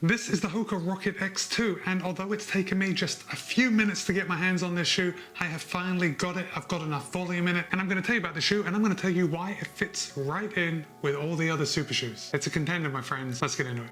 This is the HOKA Rocket X2, and although it's taken me just a few minutes to get my hands on this shoe, I have finally got it. I've got enough volume in it, and I'm going to tell you about the shoe, and I'm going to tell you why it fits right in with all the other super shoes. It's a contender, my friends. Let's get into it.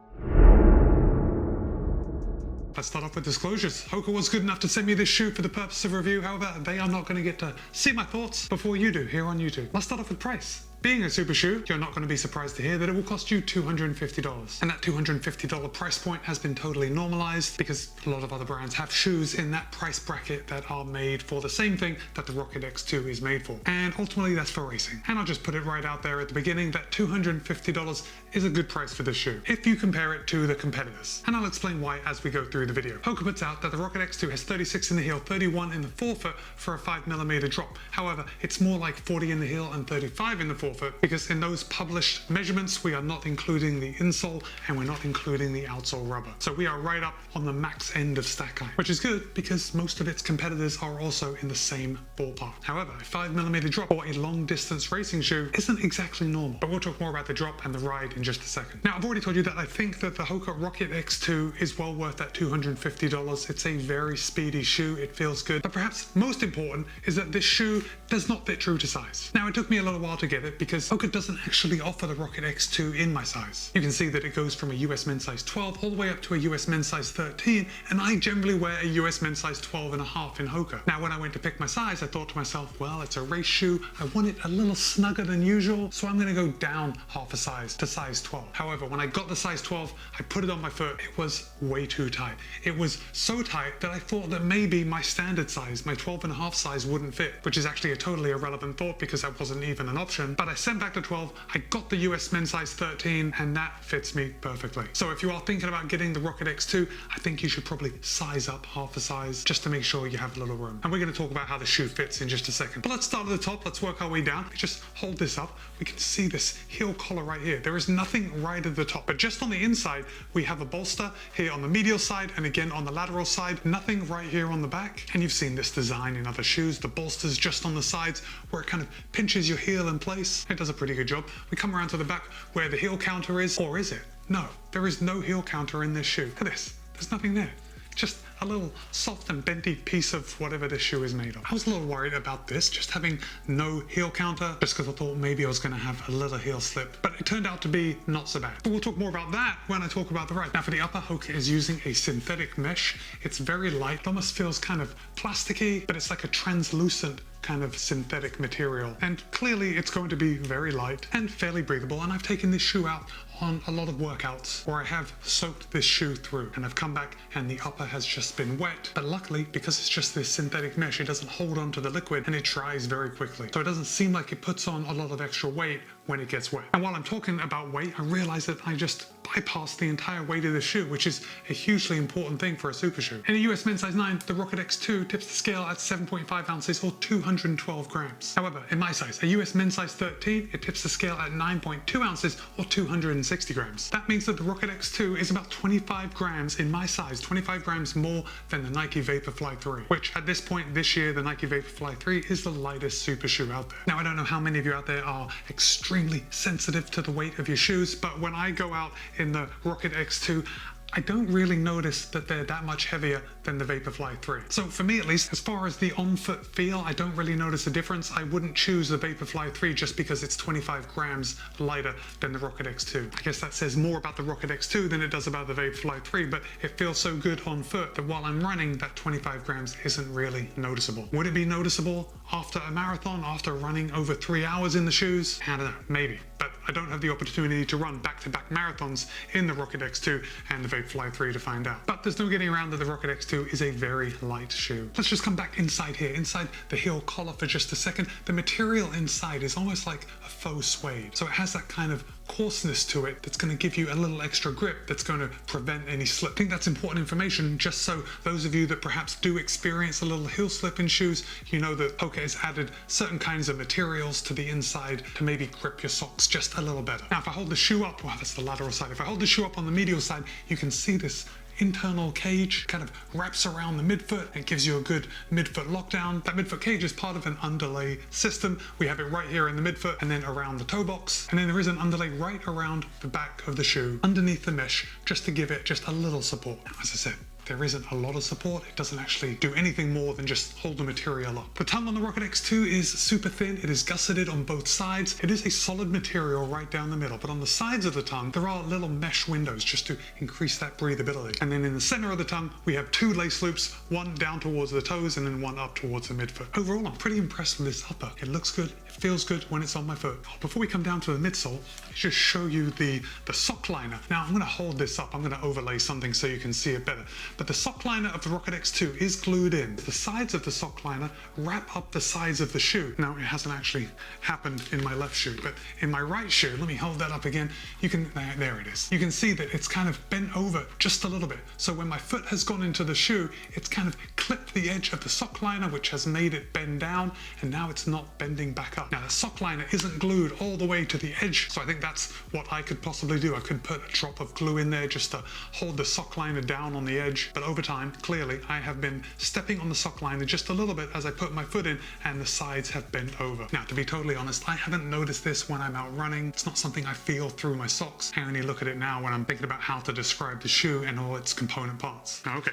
Let's start off with disclosures. HOKA was good enough to send me this shoe for the purpose of review. However, they are not going to get to see my thoughts before you do here on YouTube. Let's start off with price. Being a super shoe, you're not going to be surprised to hear that it will cost you $250. And that $250 price point has been totally normalized because a lot of other brands have shoes in that price bracket that are made for the same thing that the Rocket X2 is made for. And ultimately that's for racing. And I'll just put it right out there at the beginning that $250 is a good price for this shoe if you compare it to the competitors. And I'll explain why as we go through the video. HOKA puts out that the Rocket X2 has 36 in the heel, 31 in the forefoot for a 5mm drop. However, it's more like 40 in the heel and 35 in the forefoot because in those published measurements we are not including the insole and we're not including the outsole rubber. So we are right up on the max end of stack height, which is good because most of its competitors are also in the same ballpark. However, a 5mm drop or a long distance racing shoe isn't exactly normal, but we'll talk more about the drop and the ride in just a second. Now, I've already told you that I think that the HOKA Rocket X2 is well worth that $250. It's a very speedy shoe, it feels good, but perhaps most important is that this shoe does not fit true to size. Now, it took me a little while to get it because HOKA doesn't actually offer the Rocket X2 in my size. You can see that it goes from a US men's size 12 all the way up to a US men's size 13, and I generally wear a US men's size 12.5 in HOKA. Now, when I went to pick my size, I thought to myself, well, it's a race shoe. I want it a little snugger than usual, so I'm gonna go down half a size to size 12. However, when I got the size 12, I put it on my foot. It was way too tight. It was so tight that I thought that maybe my standard size, my 12.5 size wouldn't fit, which is actually a totally irrelevant thought because that wasn't even an option. But I sent back to 12, I got the US men's size 13, and that fits me perfectly. So if you are thinking about getting the Rocket X2, I think you should probably size up half a size just to make sure you have a little room. And we're going to talk about how the shoe fits in just a second. But let's start at the top. Let's work our way down. We just hold this up. We can see this heel collar right here. There is nothing right at the top, but just on the inside, we have a bolster here on the medial side and again on the lateral side. Nothing right here on the back. And you've seen this design in other shoes. The bolster's just on the sides where it kind of pinches your heel in place. It does a pretty good job. We come around to the back where the heel counter is, or is it? No, there is no heel counter in this shoe. Look at this, there's nothing there. Just a little soft and bendy piece of whatever this shoe is made of. I was a little worried about this, just having no heel counter, just because I thought maybe I was going to have a little heel slip, but it turned out to be not so bad. But we'll talk more about that when I talk about the ride. Now for the upper, HOKA is using a synthetic mesh. It's very light, it almost feels kind of plasticky, but it's like a translucent kind of synthetic material. And clearly it's going to be very light and fairly breathable. And I've taken this shoe out on a lot of workouts where I have soaked this shoe through and I've come back and the upper has just been wet. But luckily, because it's just this synthetic mesh, it doesn't hold onto the liquid and it dries very quickly. So it doesn't seem like it puts on a lot of extra weight when it gets wet. And while I'm talking about weight, I realize that I just bypassed the entire weight of the shoe, which is a hugely important thing for a super shoe. In a US men's size 9, the Rocket X2 tips the scale at 7.5 ounces or 212 grams. However, in my size, a US men's size 13, it tips the scale at 9.2 ounces or 260 grams. That means that the Rocket X2 is about 25 grams in my size, 25 grams more than the Nike Vaporfly 3, which at this point this year, the Nike Vaporfly 3 is the lightest super shoe out there. Now, I don't know how many of you out there are extremely sensitive to the weight of your shoes, but when I go out in the Rocket X2, I don't really notice that they're that much heavier than the Vaporfly 3. So for me at least, as far as the on-foot feel, I don't really notice a difference. I wouldn't choose the Vaporfly 3 just because it's 25 grams lighter than the Rocket X2. I guess that says more about the Rocket X2 than it does about the Vaporfly 3, but it feels so good on foot that while I'm running, that 25 grams isn't really noticeable. Would it be noticeable after a marathon, after running over 3 hours in the shoes? I don't know, maybe. But I don't have the opportunity to run back-to-back marathons in the Rocket X2 and the Vaporfly 3 to find out. But there's no getting around that the Rocket X2 is a very light shoe. Let's just come back inside here, inside the heel collar for just a second. The material inside is almost like a faux suede. So it has that kind of coarseness to it that's going to give you a little extra grip that's going to prevent any slip. I think that's important information just so those of you that perhaps do experience a little heel slip in shoes, you know that HOKA has added certain kinds of materials to the inside to maybe grip your socks just a little better. Now if I hold the shoe up, well, that's the lateral side. If I hold the shoe up on the medial side, you can see this internal cage, kind of wraps around the midfoot and gives you a good midfoot lockdown. That midfoot cage is part of an underlay system. We have it right here in the midfoot and then around the toe box. And then there is an underlay right around the back of the shoe underneath the mesh just to give it just a little support. Now, as I said, there isn't a lot of support. It doesn't actually do anything more than just hold the material up. The tongue on the Rocket X2 is super thin. It is gusseted on both sides. It is a solid material right down the middle, but on the sides of the tongue, there are little mesh windows just to increase that breathability. And then in the center of the tongue, we have two lace loops, one down towards the toes and then one up towards the midfoot. Overall, I'm pretty impressed with this upper. It looks good. It feels good when it's on my foot. Before we come down to the midsole, let's just show you the sock liner. Now, I'm gonna hold this up. I'm gonna overlay something so you can see it better. But the sock liner of the Rocket X2 is glued in. The sides of the sock liner wrap up the sides of the shoe. Now, it hasn't actually happened in my left shoe, but in my right shoe, let me hold that up again. You can, there it is. You can see that it's kind of bent over just a little bit. So when my foot has gone into the shoe, it's kind of clipped the edge of the sock liner, which has made it bend down, and now it's not bending back up. Now, the sock liner isn't glued all the way to the edge, so I think that's what I could possibly do. I could put a drop of glue in there just to hold the sock liner down on the edge, but over time, clearly, I have been stepping on the sock liner just a little bit as I put my foot in, and the sides have bent over. Now, to be totally honest, I haven't noticed this when I'm out running. It's not something I feel through my socks. I only look at it now when I'm thinking about how to describe the shoe and all its component parts. Okay,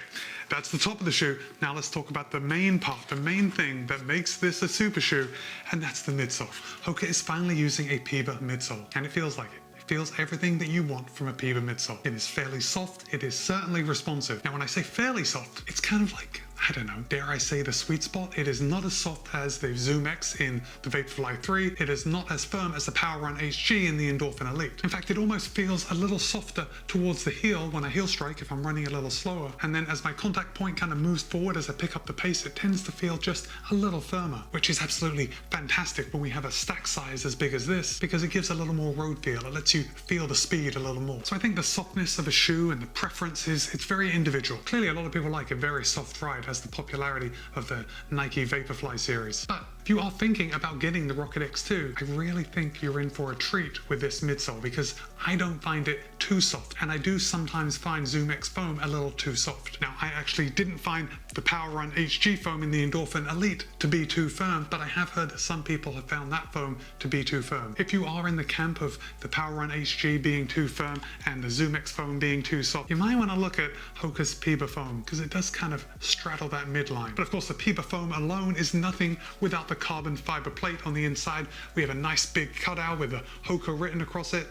that's the top of the shoe. Now let's talk about the main part, the main thing that makes this a super shoe, and that's the midsole. HOKA is finally using a PIBA midsole, and it feels like it. Feels everything that you want from a PIBA midsole. It is fairly soft, it is certainly responsive. Now when I say fairly soft, it's kind of like, I don't know, dare I say the sweet spot? It is not as soft as the Zoom X in the Vaporfly 3. It is not as firm as the PowerRun HG in the Endorphin Elite. In fact, it almost feels a little softer towards the heel when I heel strike if I'm running a little slower. And then as my contact point kind of moves forward as I pick up the pace, it tends to feel just a little firmer, which is absolutely fantastic when we have a stack size as big as this, because it gives a little more road feel. It lets you feel the speed a little more. So I think the softness of a shoe and the preference it's very individual. Clearly a lot of people like a very soft ride as the popularity of the Nike Vaporfly series. But if you are thinking about getting the Rocket X2, I really think you're in for a treat with this midsole, because I don't find it too soft, and I do sometimes find Zoom X foam a little too soft. Now, I actually didn't find the PowerRun HG foam in the Endorphin Elite to be too firm, but I have heard that some people have found that foam to be too firm. If you are in the camp of the PowerRun HG being too firm and the Zoom X foam being too soft, you might want to look at HOKA's PIBA foam, because it does kind of straddle that midline. But of course, the PIBA foam alone is nothing without the carbon fiber plate on the inside. We have a nice big cutout with the HOKA written across it.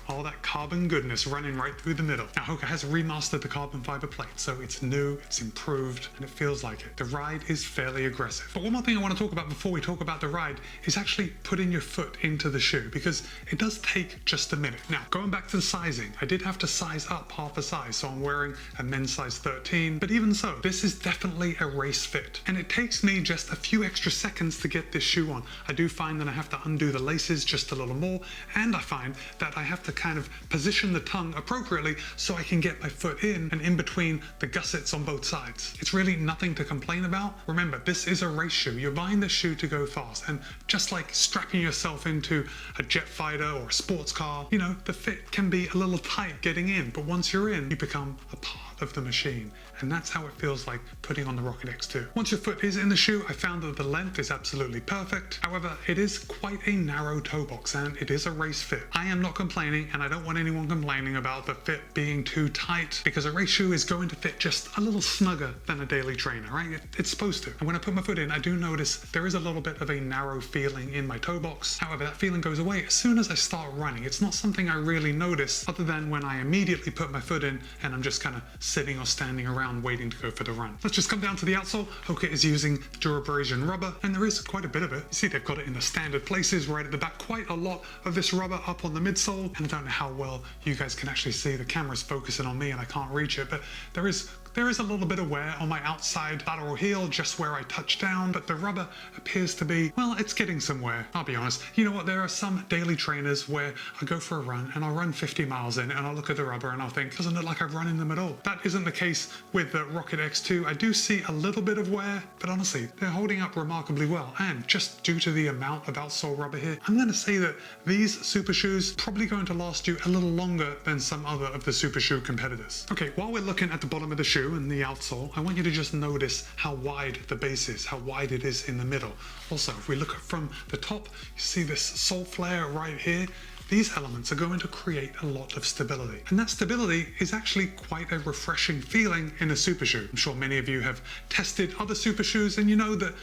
All that carbon goodness running right through the middle. Now, HOKA has remastered the carbon fiber plate, so it's new, it's improved, and it feels like it. The ride is fairly aggressive. But one more thing I want to talk about before we talk about the ride is actually putting your foot into the shoe, because it does take just a minute. Now, going back to the sizing, I did have to size up half a size, so I'm wearing a men's size 13, but even so, this is definitely a race fit, and it takes me just a few extra seconds to get this shoe on. I do find that I have to undo the laces just a little more, and I find that I have to kind of position the tongue appropriately so I can get my foot in and in between the gussets on both sides. It's really nothing to complain about. Remember, this is a race shoe. You're buying this shoe to go fast, and just like strapping yourself into a jet fighter or a sports car, you know, the fit can be a little tight getting in, but once you're in, you become a part of the machine, and that's how it feels like putting on the Rocket X2. Once your foot is in the shoe, I found that the length is absolutely perfect. However, it is quite a narrow toe box, and it is a race fit. I am not complaining, and I don't want anyone complaining about the fit being too tight, because a race shoe is going to fit just a little snugger than a daily trainer, right? It's supposed to. And when I put my foot in, I do notice there is a little bit of a narrow feeling in my toe box. However, that feeling goes away as soon as I start running. It's not something I really notice other than when I immediately put my foot in and I'm just kind of sitting or standing around waiting to go for the run. Let's just come down to the outsole. HOKA is using Durabrasion rubber, and there is quite a bit of it. You see they've got it in the standard places right at the back, quite a lot of this rubber up on the midsole, and I don't know how well you guys can actually see. The camera's focusing on me and I can't reach it, but there is There is a little bit of wear on my outside lateral heel just where I touch down, but the rubber appears to be, well, it's getting some wear, I'll be honest. You know what, there are some daily trainers where I go for a run and I'll run 50 miles in and I'll look at the rubber and I'll think, doesn't look like I've run in them at all. That isn't the case with the Rocket X2. I do see a little bit of wear, but honestly, they're holding up remarkably well. And just due to the amount of outsole rubber here, I'm going to say that these super shoes probably going to last you a little longer than some other of the super shoe competitors. Okay, while we're looking at the bottom of the shoe and the outsole, I want you to just notice how wide the base is, how wide it is in the middle. Also, if we look from the top, you see this sole flare right here. These elements are going to create a lot of stability. And that stability is actually quite a refreshing feeling in a super shoe. I'm sure many of you have tested other super shoes and you know that,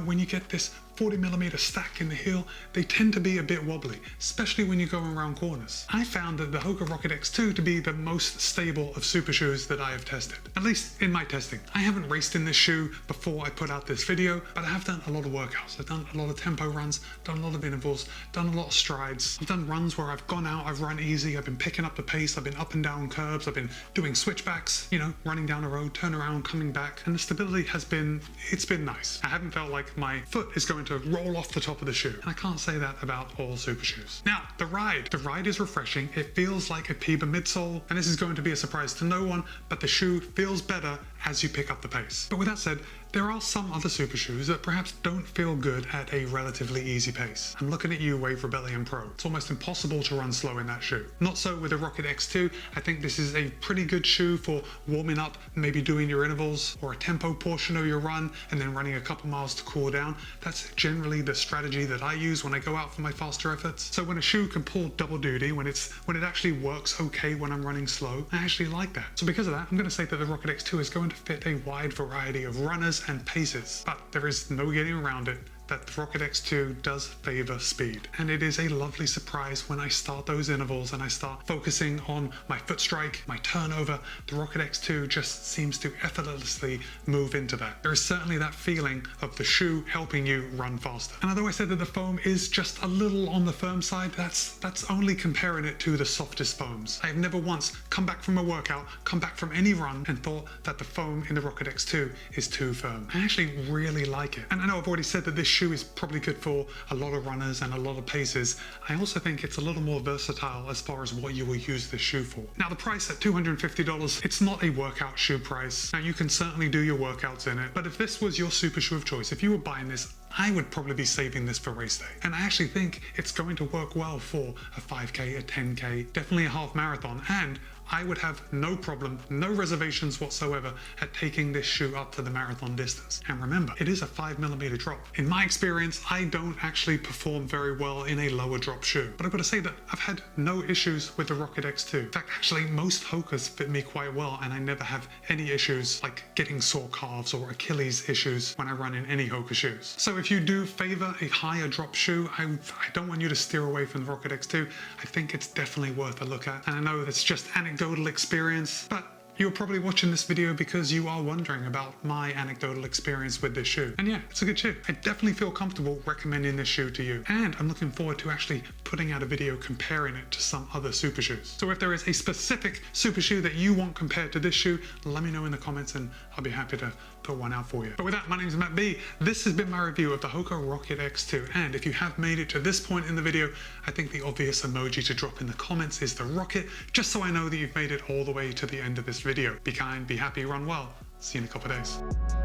when you get this 40mm stack in the heel, they tend to be a bit wobbly, especially when you're going around corners. I found that the HOKA Rocket X2 to be the most stable of super shoes that I have tested, at least in my testing. I haven't raced in this shoe before I put out this video, but I have done a lot of workouts. I've done a lot of tempo runs, done a lot of intervals, done a lot of strides. I've done runs where I've gone out, I've run easy, I've been picking up the pace, I've been up and down curbs, I've been doing switchbacks, running down the road, turn around, coming back, and the stability has been, it's been nice. I haven't felt like my foot is going to roll off the top of the shoe. And I can't say that about all super shoes. Now, the ride is refreshing. It feels like a PIBA midsole, and this is going to be a surprise to no one, but the shoe feels better as you pick up the pace. But with that said, there are some other super shoes that perhaps don't feel good at a relatively easy pace. I'm looking at you, Wave Rebellion Pro. It's almost impossible to run slow in that shoe. Not so with the Rocket X2. I think this is a pretty good shoe for warming up, maybe doing your intervals or a tempo portion of your run and then running a couple miles to cool down. That's generally the strategy that I use when I go out for my faster efforts. So when a shoe can pull double duty, when it actually works okay when I'm running slow, I actually like that. So because of that, I'm going to say that the Rocket X2 is going to fit a wide variety of runners and paces, but there is no getting around it that the Rocket X2 does favor speed. And it is a lovely surprise when I start those intervals and I start focusing on my foot strike, my turnover. The Rocket X2 just seems to effortlessly move into that. There is certainly that feeling of the shoe helping you run faster. And although I said that the foam is just a little on the firm side, that's only comparing it to the softest foams. I have never once come back from a workout, come back from any run and thought that the foam in the Rocket X2 is too firm. I actually really like it. And I know I've already said that this shoe is probably good for a lot of runners and a lot of paces. I also think it's a little more versatile as far as what you will use this shoe for. Now the price at $250, it's not a workout shoe price. Now you can certainly do your workouts in it, but if this was your super shoe of choice, if you were buying this, I would probably be saving this for race day. And I actually think it's going to work well for a 5K, a 10K, definitely a half marathon, and I would have no problem, no reservations whatsoever at taking this shoe up to the marathon distance. And remember, it is a 5mm drop. In my experience, I don't actually perform very well in a lower drop shoe. But I've got to say that I've had no issues with the Rocket X2. In fact, actually, most HOKAs fit me quite well, and I never have any issues like getting sore calves or Achilles issues when I run in any HOKA shoes. So if you do favor a higher drop shoe, I don't want you to steer away from the Rocket X2. I think it's definitely worth a look at. And I know that's just anecdotal experience, but you're probably watching this video because you are wondering about my anecdotal experience with this shoe. And yeah, it's a good shoe. I definitely feel comfortable recommending this shoe to you. And I'm looking forward to actually putting out a video comparing it to some other super shoes. So if there is a specific super shoe that you want compared to this shoe, let me know in the comments and I'll be happy to put one out for you. But with that, my name is Matt B. This has been my review of the HOKA Rocket X2. And if you have made it to this point in the video, I think the obvious emoji to drop in the comments is the rocket, just so I know that you've made it all the way to the end of this video. Be kind, be happy, run well. See you in a couple of days.